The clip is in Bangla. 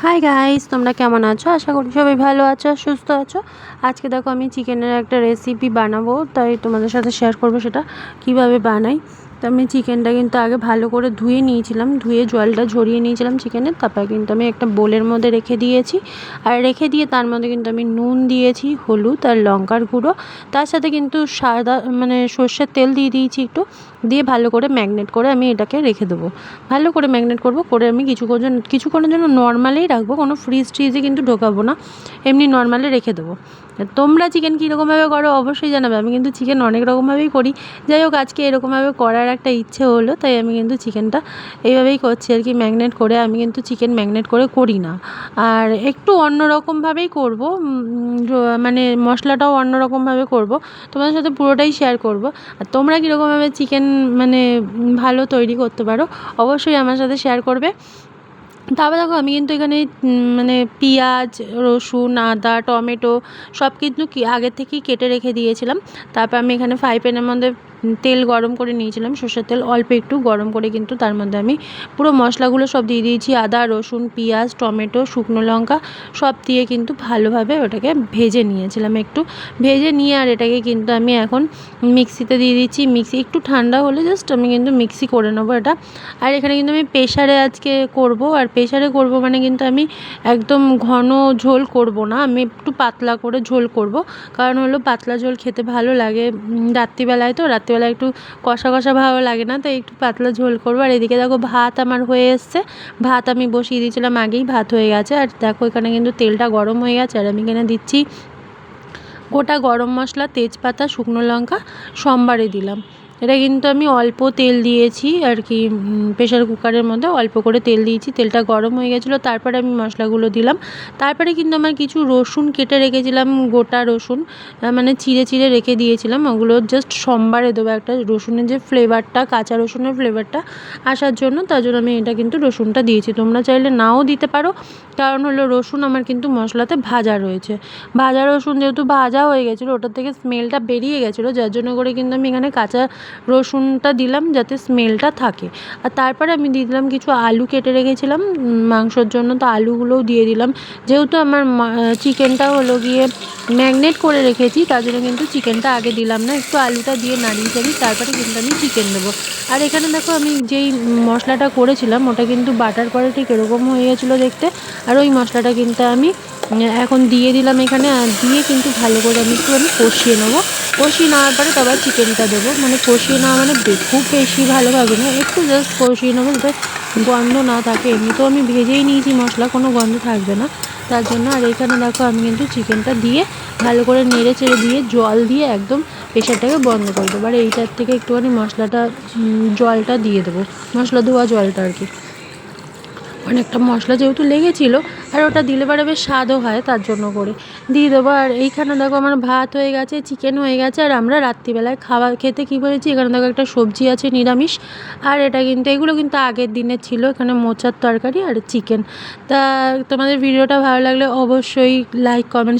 হাই গাইস, তোমরা কেমন আছো? আশা করি সবাই ভালো আছো, সুস্থ আছো। আজকে দেখো আমি চিকেনের একটা রেসিপি বানাবো, তাই তোমাদের সাথে শেয়ার করবো সেটা কিভাবে বানাই। তো আমি চিকেনটা কিন্তু আগে ভালো করে ধুয়ে নিয়েছিলাম, ধুয়ে জলটা ঝরিয়ে নিয়েছিলাম চিকেনের। তারপর কিন্তু আমি একটা বোলের মধ্যে রেখে দিয়েছি, আর রেখে দিয়ে তার মধ্যে কিন্তু আমি নুন দিয়েছি, হলুদ আর লঙ্কার গুঁড়ো, তার সাথে কিন্তু সাদা সর্ষের তেল দিয়ে দিয়েছি একটু, দিয়ে ভালো করে ম্যাগনেট করে আমি এটাকে রেখে দেবো। ভালো করে ম্যাগনেট করবো, করে আমি কিছুক্ষণের জন্য নর্মালেই রাখবো, কোনো ফ্রিজে কিন্তু ঢোকাবো না, এমনি নর্মালে রেখে দেবো। তোমরা চিকেন কীরকমভাবে করো অবশ্যই জানাবে। আমি কিন্তু চিকেন অনেক রকমভাবেই করি, যাই হোক আজকে এরকমভাবে করার একটা ইচ্ছে হলো, তাই আমি কিন্তু চিকেনটা এইভাবেই করছি আর কি। ম্যাগনেট করে আমি কিন্তু চিকেন ম্যাগনেট করে করি না, আর একটু অন্য রকমভাবেই করবো, মানে মশলাটাও অন্য রকমভাবে করবো, তোমাদের সাথে পুরোটাই শেয়ার করবো। আর তোমরা কীরকমভাবে চিকেন ভালো তৈরি করতে পারো অবশ্যই আমার সাথে শেয়ার করবে। তারপর দেখো আমি কিন্তু এখানে পেঁয়াজ, রসুন, আদা, টমেটো সব কিন্তু আগের থেকেই কেটে রেখে দিয়েছিলাম। তারপর আমি এখানে ফ্রাই প্যানের মধ্যে তেল গরম করে নিয়েছিলাম, সর্ষের তেল অল্প একটু গরম করে কিন্তু তার মধ্যে আমি পুরো মশলাগুলো সব দিয়ে দিয়েছি। আদা, রসুন, পেঁয়াজ, টমেটো, শুকনো লঙ্কা সব দিয়ে কিন্তু ভালোভাবে ওটাকে ভেজে নিয়েছিলাম, একটু ভেজে নিয়ে আর এটাকে কিন্তু আমি এখন মিক্সিতে দিয়ে দিচ্ছি। মিক্সি একটু ঠান্ডা হলে জাস্ট আমি কিন্তু মিক্সি করে নেবো এটা। আর এখানে কিন্তু আমি প্রেশারে আজকে করব, আর প্রেশারে করব মানে কিন্তু আমি একদম ঘন ঝোল করব না, আমি একটু পাতলা করে ঝোল করব, কারণ হলো পাতলা ঝোল খেতে ভালো লাগে রাত্রিবেলায়, তো রাত্রিবেলায় একটু কষা কষা ভালো লাগে না, তাই একটু পাতলা ঝোল করবো। আর এদিকে দেখো ভাত আমার হয়ে এসছে, ভাত আমি বসিয়ে দিয়েছিলাম আগেই, ভাত হয়ে গেছে। আর দেখো এখানে কিন্তু তেলটা গরম হয়ে গেছে, আর আমি এখানে দিচ্ছি গোটা গরম মশলা, তেজপাতা, শুকনো লঙ্কা সোমবারে দিলাম। এটা কিন্তু আমি অল্প তেল দিয়েছি আর কি, প্রেশার কুকারের মধ্যে অল্প করে তেল দিয়েছি, তেলটা গরম হয়ে গেছিলো, তারপরে আমি মশলাগুলো দিলাম। তারপরে কিন্তু আমার কিছু রসুন কেটে রেখেছিলাম, গোটা রসুন চিড়ে চিড়ে রেখে দিয়েছিলাম, ওগুলো জাস্ট সোমবারে দেবো, একটা রসুনের যে ফ্লেভারটা, কাঁচা রসুনের ফ্লেভারটা আসার জন্য, তার জন্য আমি এটা কিন্তু রসুনটা দিয়েছি। তোমরা চাইলে নাও দিতে পারো, কারণ হলো রসুন আমার কিন্তু মশলাতে ভাজা রয়েছে, ভাজা রসুন যেহেতু ভাজা হয়ে গেছিলো, ওটার থেকে স্মেলটা বেরিয়ে গেছিলো, যার জন্য করে কিন্তু আমি এখানে কাঁচা রসুনটা দিলাম যাতে স্মেলটা থাকে। আর তারপরে আমি দিয়ে দিলাম কিছু আলু কেটে রেখেছিলাম মাংসর জন্য, তো আলুগুলোও দিয়ে দিলাম। যেহেতু আমার চিকেনটা হলো গিয়ে ম্যাগনেট করে রেখেছি, তার জন্য কিন্তু চিকেনটা আগে দিলাম না, একটু আলুটা দিয়ে নাড়িয়ে চাড়িয়ে তারপরে কিন্তু আমি চিকেন দেবো। আর এখানে দেখো আমি যেই মশলাটা করেছিলাম ওটা কিন্তু বাটার পরে ঠিক এরকম হয়ে গেছিলো দেখতে, আর ওই মশলাটা কিন্তু আমি এখন দিয়ে দিলাম এখানে, আর দিয়ে কিন্তু ভালো করে আমি একটুখানি কষিয়ে নেবো। কষিয়ে নেওয়ার পরে তবে চিকেনটা দেবো, কষিয়ে নেওয়া খুব বেশি ভালোভাবে না, একটু জাস্ট কষিয়ে নেবো যাতে গন্ধ না থাকে। এমনিতেও আমি ভেজেই নিয়েছি মশলা, কোনো গন্ধ থাকবে না তার জন্য। আর এখানে দেখো আমি কিন্তু চিকেনটা দিয়ে ভালো করে নেড়ে চেড়ে দিয়ে জল দিয়ে একদম প্রেশারটাকে বন্ধ করে দেবো। আর এইটার থেকে একটুখানি মশলাটা জলটা দিয়ে দেবো, মশলা ধোয়া জলটা আর কি, অনেকটা মশলা যেহেতু লেগেছিলো, আর ওটা দিলে পরে বেশ স্বাদও হয়, তার জন্য করে দিয়ে দেবো। আর এইখানে দেখো আমার ভাত হয়ে গেছে, চিকেন হয়ে গেছে, আর আমরা রাত্রিবেলায় খেতে কী করেছি, এখানে দেখো একটা সবজি আছে নিরামিষ, আর এটা কিন্তু এগুলো কিন্তু আগের দিনের ছিল, এখানে মোচার তরকারি আর চিকেন। তা তোমাদের ভিডিওটা ভালো লাগলে অবশ্যই লাইক, কমেন্ট